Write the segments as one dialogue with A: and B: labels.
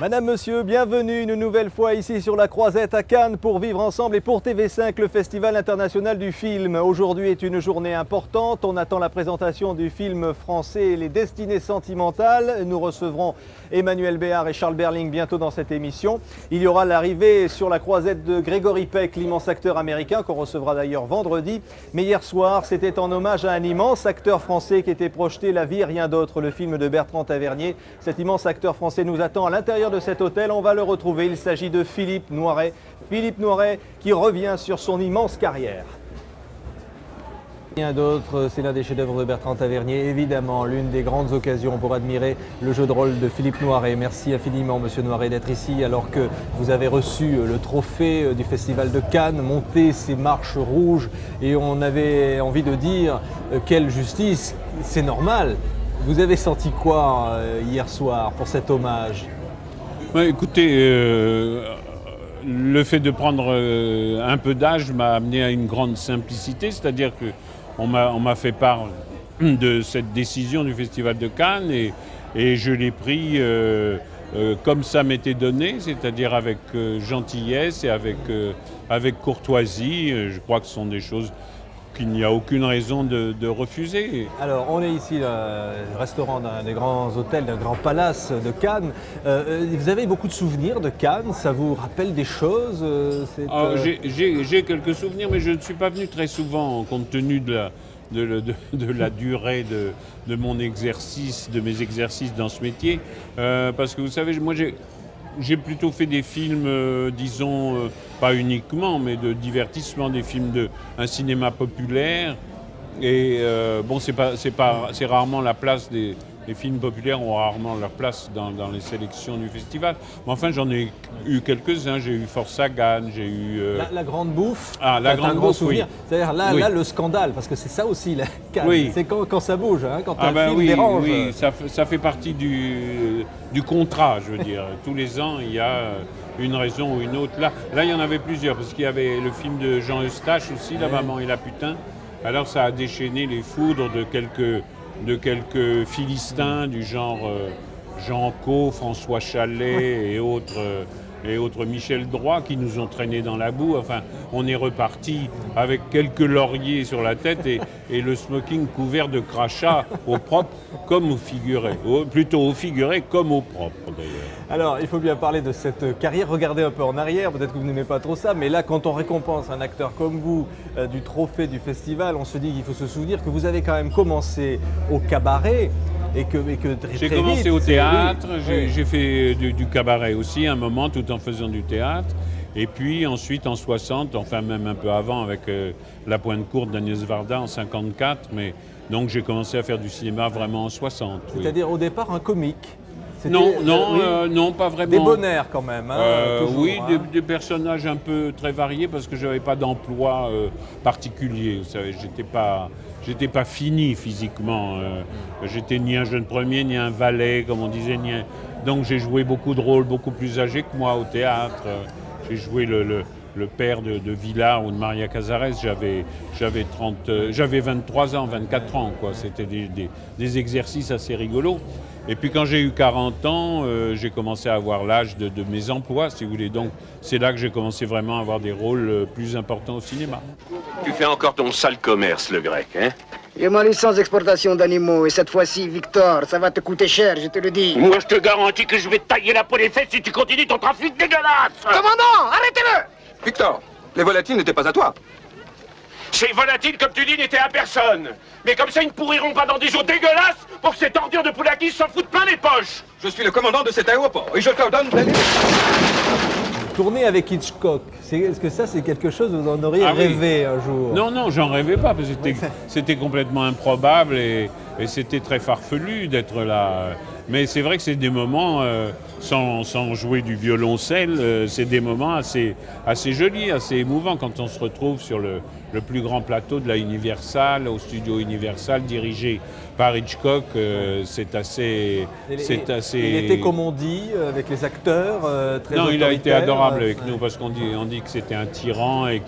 A: Madame, Monsieur, bienvenue une nouvelle fois ici sur la Croisette à Cannes pour Vivre Ensemble et pour TV5, le Festival international du film. Aujourd'hui est une journée importante. On attend la présentation du film français Les Destinées sentimentales. Nous recevrons Emmanuel Béard et Charles Berling bientôt dans cette émission. Il y aura l'arrivée sur la Croisette de Gregory Peck, l'immense acteur américain qu'on recevra d'ailleurs vendredi. Mais hier soir, c'était en hommage à un immense acteur français qui était projeté La vie et rien d'autre, le film de Bertrand Tavernier. Cet immense acteur français nous attend à l'intérieur de cet hôtel, on va le retrouver. Il s'agit de Philippe Noiret. Philippe Noiret qui revient sur son immense carrière. Rien d'autre, c'est l'un des chefs-d'œuvre de Bertrand Tavernier, évidemment l'une des grandes occasions pour admirer le jeu de rôle de Philippe Noiret. Merci infiniment, Monsieur Noiret, d'être ici alors que vous avez reçu le trophée du Festival de Cannes, monté ces marches rouges, et on avait envie de dire quelle justice, c'est normal. Vous avez senti quoi hier soir pour cet hommage ?
B: Ouais, écoutez, le fait de prendre un peu d'âge m'a amené à une grande simplicité, c'est-à-dire qu'on m'a fait part de cette décision du Festival de Cannes et je l'ai pris comme ça m'était donné, c'est-à-dire avec gentillesse et avec courtoisie. Je crois que ce sont des choses qu'il n'y a aucune raison de refuser.
A: Alors, on est ici, le restaurant d'un des grands hôtels, d'un grand palace de Cannes. Vous avez beaucoup de souvenirs de Cannes? Ça vous rappelle des choses?
B: J'ai quelques souvenirs, mais je ne suis pas venu très souvent, compte tenu de la durée de mon exercice, de mes exercices dans ce métier. Parce que vous savez, moi j'ai plutôt fait des films, disons, pas uniquement, mais de divertissement, des films un cinéma populaire. Et bon, c'est rarement la place les films populaires ont rarement leur place dans les sélections du festival. Mais enfin, j'en ai eu quelques-uns. J'ai eu Force Sagan, j'ai eu...
A: La Grande Bouffe,
B: la Grande Bouffe,
A: souvenir. Oui. C'est-à-dire là, le scandale, parce que c'est ça aussi, la Cannes. Oui. C'est quand ça bouge, hein, quand un film dérange.
B: Oui, ça fait partie du contrat, je veux dire. Tous les ans, il y a une raison ou une autre. Là, il y en avait plusieurs, parce qu'il y avait le film de Jean Eustache aussi, La Maman et la Putain. Alors, ça a déchaîné les foudres de quelques Philistins du genre Jean Cau, François Chalet et autres Michel Droit qui nous ont traînés dans la boue. Enfin, on est reparti avec quelques lauriers sur la tête et le smoking couvert de crachats au propre comme au figuré. Plutôt au figuré comme au propre d'ailleurs.
A: Alors, il faut bien parler de cette carrière. Regardez un peu en arrière, peut-être que vous n'aimez pas trop ça, mais là, quand on récompense un acteur comme vous du trophée du festival, on se dit qu'il faut se souvenir que vous avez quand même commencé au cabaret.
B: J'ai commencé au théâtre, j'ai fait du cabaret aussi un moment tout en faisant du théâtre. Et puis ensuite en 60, enfin même un peu avant avec La Pointe courte d'Agnès Varda en 54. Mais donc j'ai commencé à faire du cinéma vraiment en 60.
A: C'est-à-dire au départ un comique?
B: Non, pas vraiment.
A: Des bonheurs quand même. Toujours,
B: oui, des personnages un peu très variés parce que je n'avais pas d'emploi particulier. Vous savez, j'étais pas fini physiquement. J'étais ni un jeune premier, ni un valet, comme on disait. Donc j'ai joué beaucoup de rôles beaucoup plus âgés que moi au théâtre. J'ai joué le père de Villard ou de Maria Cazares. J'avais 23 ans, 24 ans. C'était des exercices assez rigolos. Et puis quand j'ai eu 40 ans, j'ai commencé à avoir l'âge de mes emplois, si vous voulez. Donc c'est là que j'ai commencé vraiment à avoir des rôles plus importants au cinéma.
C: Tu fais encore ton sale commerce, le grec, hein?
D: J'ai ma licence d'exportation d'animaux et cette fois-ci, Victor, ça va te coûter cher, je te le dis.
C: Moi, je te garantis que je vais te tailler la peau des fesses si tu continues ton trafic dégueulasse!
D: Commandant, arrêtez-le!
E: Victor, les volatiles n'étaient pas à toi.
C: Ces volatiles, comme tu dis, n'étaient à personne. Mais comme ça, ils ne pourriront pas dans des eaux dégueulasses pour que ces ordures de Poulakis s'en foutent plein les poches.
E: Je suis le commandant de cet aéroport et je te donne d'aller...
A: Tourner avec Hitchcock, est-ce que ça c'est quelque chose que vous en auriez rêvé un jour?
B: Non, j'en rêvais pas parce que c'était complètement improbable et c'était très farfelu d'être là. Mais c'est vrai que c'est des moments, sans jouer du violoncelle, c'est des moments assez jolis, assez émouvants quand on se retrouve sur le plus grand plateau de la Universal, au studio Universal, dirigé par Hitchcock. C'est assez...
A: Il était, comme on dit, avec les acteurs, très
B: Non, il a été adorable avec
A: ouais.
B: nous parce qu'on dit que c'était un tyran et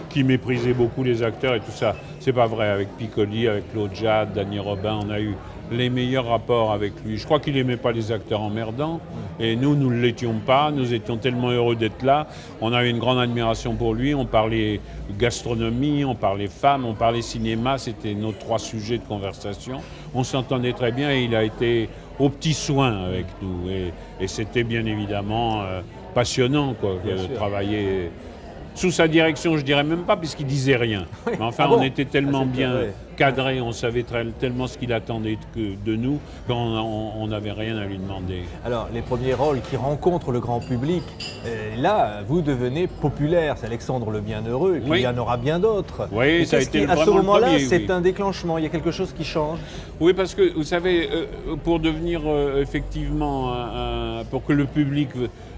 B: qu'il méprisait beaucoup les acteurs et tout ça. C'est pas vrai. Avec Piccoli, avec Claude Jade, Danny Robin, les meilleurs rapports avec lui. Je crois qu'il n'aimait pas les acteurs emmerdants, et nous ne l'étions pas. Nous étions tellement heureux d'être là. On avait une grande admiration pour lui. On parlait gastronomie, on parlait femmes, on parlait cinéma. C'était nos 3 sujets de conversation. On s'entendait très bien et il a été aux petits soins avec nous. Et c'était bien évidemment passionnant, quoi, de travailler sous sa direction, je dirais même pas, puisqu'il disait rien. Oui. Mais enfin, on était tellement bien cadrés, on savait tellement ce qu'il attendait de nous, qu'on n'avait rien à lui demander.
A: Alors, les premiers rôles qui rencontrent le grand public, là, vous devenez populaire. C'est Alexandre le Bienheureux, et puis il y en aura bien d'autres.
B: Oui, ça a été vraiment le premier.
A: À ce moment-là, c'est un déclenchement, il y a quelque chose qui change.
B: Oui, parce que, vous savez, pour devenir effectivement, pour que le public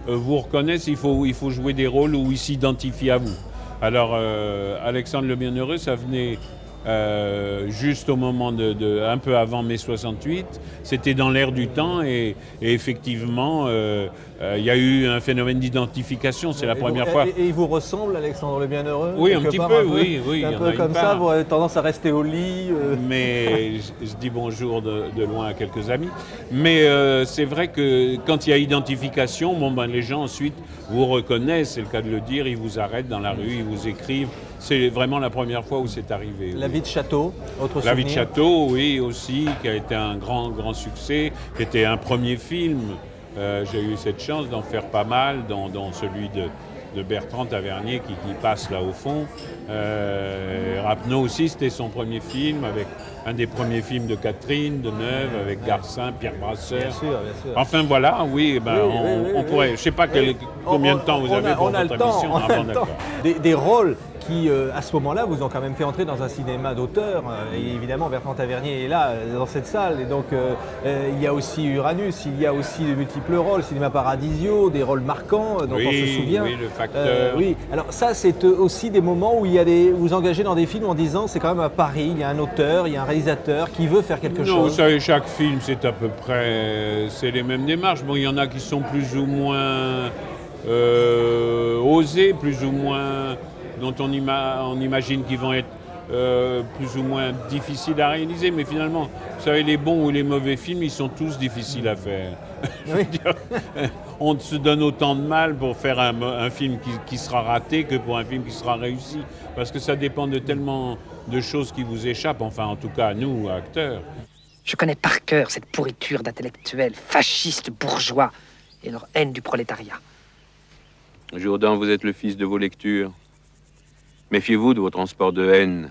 B: vous reconnaisse, il faut jouer des rôles où il s'identifie à vous. Alors, Alexandre le Bienheureux, ça venait juste au moment un peu avant mai 68. C'était dans l'air du temps et effectivement, il y a eu un phénomène d'identification. C'est la première fois.
A: Et il vous ressemble, Alexandre le Bienheureux?
B: Oui, un petit peu, oui.
A: Un peu comme ça, vous avez tendance à rester au lit.
B: Mais je dis bonjour de loin à quelques amis. Mais c'est vrai que quand il y a identification, les gens ensuite vous reconnaissent, c'est le cas de le dire, ils vous arrêtent dans la rue, ils vous écrivent. C'est vraiment la première fois où c'est arrivé.
A: La vie de Château, autre souvenir?
B: La vie de Château, oui, aussi, qui a été un grand succès, qui était un premier film. J'ai eu cette chance d'en faire pas mal, dont celui de Bertrand Tavernier qui passe là au fond. Rapneau aussi, c'était son premier film, avec un des premiers films de Catherine Deneuve, avec Garcin, Pierre Brasseur.
A: Bien sûr.
B: Enfin voilà, oui, on pourrait. Je ne sais pas combien de temps vous avez pour votre émission.
A: Des rôles qui, à ce moment-là, vous ont quand même fait entrer dans un cinéma d'auteur. Et évidemment, Bertrand Tavernier est là, dans cette salle. Et donc, il y a aussi Uranus, il y a aussi de multiples rôles, Cinéma Paradisio, des rôles marquants dont on se souvient.
B: Oui, Le Facteur.
A: Oui, alors ça, c'est aussi des moments où vous engagez dans des films en disant c'est quand même à Paris, il y a un auteur, il y a un réalisateur qui veut faire quelque chose.
B: Non, vous savez, chaque film, c'est à peu près c'est les mêmes démarches. Bon, il y en a qui sont plus ou moins osés, plus ou moins dont on imagine qu'ils vont être plus ou moins difficiles à réaliser. Mais finalement, vous savez, les bons ou les mauvais films, ils sont tous difficiles à faire. Je veux dire, on se donne autant de mal pour faire un film qui sera raté que pour un film qui sera réussi. Parce que ça dépend de tellement de choses qui vous échappent, enfin en tout cas nous, acteurs.
F: Je connais par cœur cette pourriture d'intellectuels fascistes bourgeois et leur haine du prolétariat.
G: Jourdan, vous êtes le fils de vos lectures. Méfiez-vous de vos transports de haine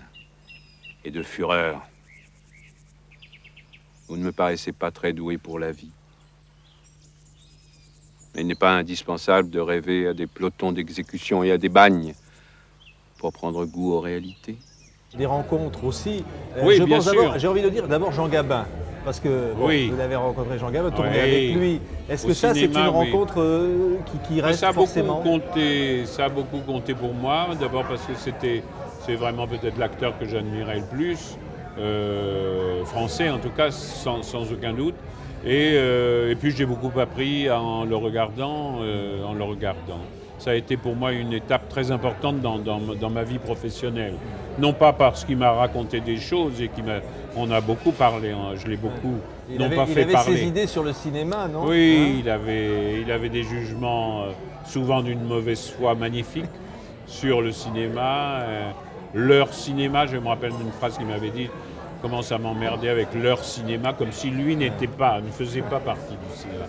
G: et de fureur. Vous ne me paraissez pas très doué pour la vie. Mais il n'est pas indispensable de rêver à des pelotons d'exécution et à des bagnes pour prendre goût aux réalités.
A: Des rencontres aussi.
B: Oui, bien sûr.
A: J'ai envie de dire d'abord Jean Gabin, parce que vous l'avez rencontré Jean Gabin, tourné avec lui. Est-ce que ça, c'est une rencontre qui reste forcément?
B: Ça a beaucoup compté pour moi. D'abord parce que c'est vraiment peut-être l'acteur que j'admirais le plus, français en tout cas, sans aucun doute. Et puis j'ai beaucoup appris en le regardant. Ça a été pour moi une étape très importante dans ma vie professionnelle. Non pas parce qu'il m'a raconté des choses et on a beaucoup parlé, je l'ai beaucoup
A: fait parler. Il avait ses idées sur le cinéma, non?
B: Oui, il avait des jugements souvent d'une mauvaise foi magnifique sur le cinéma. Leur cinéma, je me rappelle d'une phrase qu'il m'avait dit, commence à m'emmerder avec leur cinéma, comme si lui ne faisait pas partie du cinéma.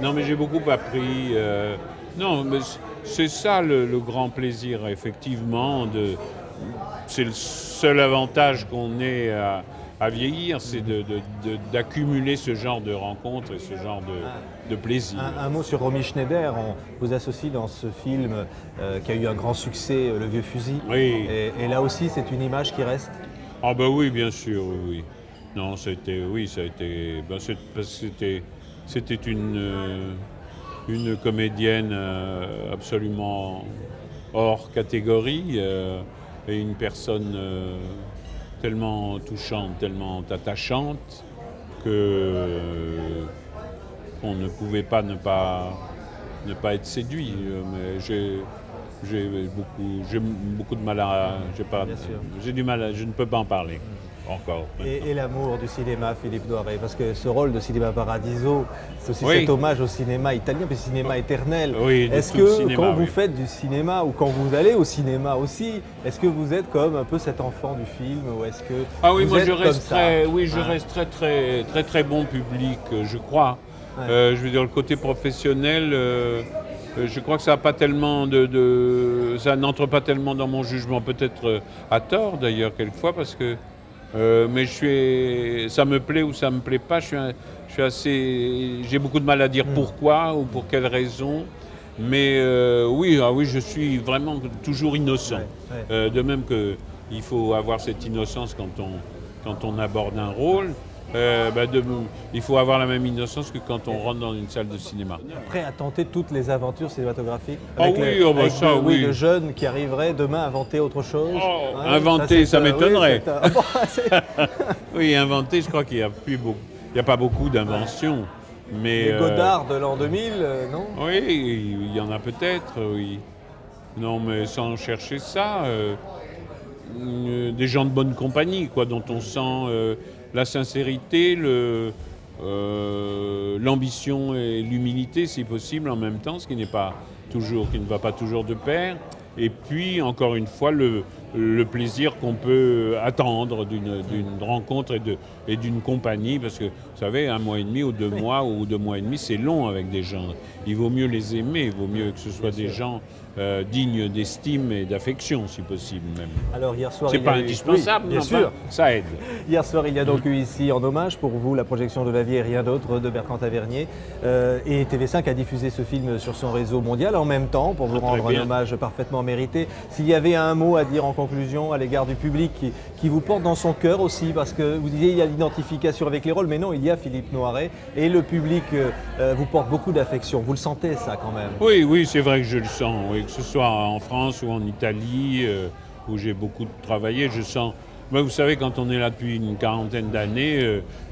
B: Non, mais j'ai beaucoup appris. Non, mais c'est ça le grand plaisir, effectivement. C'est le seul avantage qu'on ait à vieillir, c'est d'accumuler ce genre de rencontres et ce genre de plaisir.
A: Un mot sur Romy Schneider. On vous associe dans ce film qui a eu un grand succès, Le Vieux Fusil.
B: Oui.
A: Et là aussi, c'est une image qui reste?
B: Ah ben oui, bien sûr, oui. Non, c'était une comédienne absolument hors catégorie et une personne tellement touchante, tellement attachante qu'on ne pouvait pas ne pas être séduit. Mais j'ai beaucoup de mal à... je ne peux pas en parler. encore.
A: Et l'amour du cinéma, Philippe Noiret, parce que ce rôle de Cinéma Paradiso, c'est aussi
B: Oui.
A: cet hommage au cinéma italien, puis cinéma éternel.
B: Oui, de
A: est-ce
B: tout le
A: que
B: cinéma,
A: quand vous
B: oui.
A: faites du cinéma ou quand vous allez au cinéma aussi, est-ce que vous êtes comme un peu cet enfant du film ou est-ce que
B: Ah oui,
A: vous
B: moi
A: êtes
B: je
A: comme
B: reste
A: ça
B: très, oui, je
A: Hein?
B: reste très bon public, je crois.
A: Ouais.
B: Je veux dire, le côté professionnel, je crois que ça a pas tellement ça n'entre pas tellement dans mon jugement, peut-être à tort d'ailleurs quelquefois, parce que mais ça me plaît ou ça me plaît pas. J'ai beaucoup de mal à dire pourquoi ou pour quelles raisons. Mais oui, je suis vraiment toujours innocent.
A: Ouais.
B: De même qu'il faut avoir cette innocence quand on aborde un rôle. Il faut avoir la même innocence que quand on rentre dans une salle de cinéma.
A: Prêt à tenter toutes les aventures cinématographiques
B: Ah oui,
A: avec
B: ça, oui.
A: de jeunes qui arriveraient demain à inventer autre chose.
B: Oh,
A: Hein,
B: inventer, ça
A: c'est,
B: m'étonnerait.
A: oui, c'est, bon, c'est-
B: Oui, inventer, je crois qu'il n'y a plus beaucoup. Il n'y a pas beaucoup d'inventions. Mais
A: les Godard de l'an 2000, non?
B: oui, il y en a peut-être, oui. Non, mais sans chercher ça, des gens de bonne compagnie, quoi, dont on sent la sincérité, l'ambition et l'humilité, si possible, en même temps, ce qui ne va pas toujours de pair. Et puis, encore une fois, le plaisir qu'on peut attendre d'une rencontre et d'une compagnie, parce que, vous savez, 1 mois et demi ou 2 mois ou 2 mois et demi, c'est long avec des gens. Il vaut mieux les aimer, il vaut mieux que ce soit des gens dignes d'estime et d'affection, si possible même.
A: Alors hier soir,
B: C'est
A: il y
B: pas
A: a eu-
B: indispensable,
A: Oui, bien
B: mais
A: sûr.
B: enfin, ça aide.
A: Hier soir, il y a donc eu ici, en hommage pour vous, la projection de La vie et rien d'autre de Bertrand Tavernier. Et TV5 a diffusé ce film sur son réseau mondial en même temps pour vous
B: Ah, très
A: rendre un
B: bien.
A: hommage parfaitement mérité. S'il y avait un mot à dire en conclusion à l'égard du public qui vous porte dans son cœur aussi, parce que vous disiez il y a l'identification avec les rôles, mais non, il y a Philippe Noiret et le public vous porte beaucoup d'affection. Vous le sentez ça quand même?
B: Oui, c'est vrai que je le sens. Oui, que ce soit en France ou en Italie, où j'ai beaucoup travaillé, je sens. Moi, vous savez, quand on est là depuis une quarantaine d'années,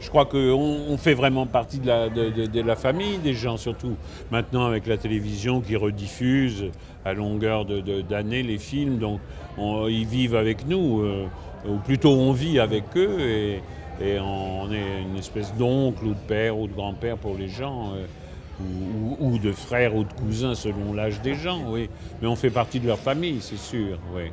B: je crois qu'on fait vraiment partie de la famille des gens, surtout maintenant avec la télévision qui rediffuse à longueur d'années les films. Donc, ils vivent avec nous, ou plutôt on vit avec eux, et on est une espèce d'oncle ou de père ou de grand-père pour les gens. Ou de frères ou de cousins selon l'âge des gens, oui. Mais on fait partie de leur famille, c'est sûr, oui.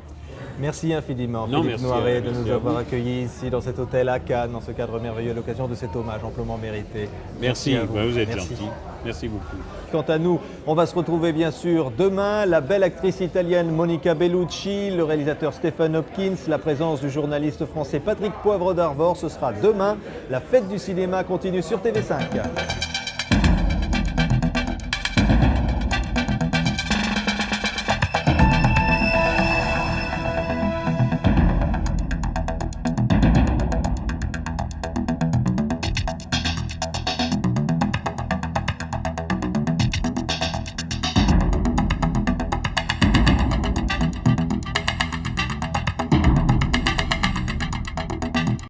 A: Merci infiniment,
B: Non,
A: Philippe
B: merci,
A: Noiret, de
B: merci
A: nous
B: à
A: avoir
B: vous.
A: accueillis ici dans cet hôtel à Cannes, dans ce cadre merveilleux, à l'occasion de cet hommage amplement mérité.
B: Merci,
A: à
B: vous êtes
A: Merci.
B: gentil. Merci beaucoup.
A: Quant à nous, on va se retrouver bien sûr demain. La belle actrice italienne Monica Bellucci, le réalisateur Stephen Hopkins, la présence du journaliste français Patrick Poivre d'Arvor. Ce sera demain. La fête du cinéma continue sur TV5.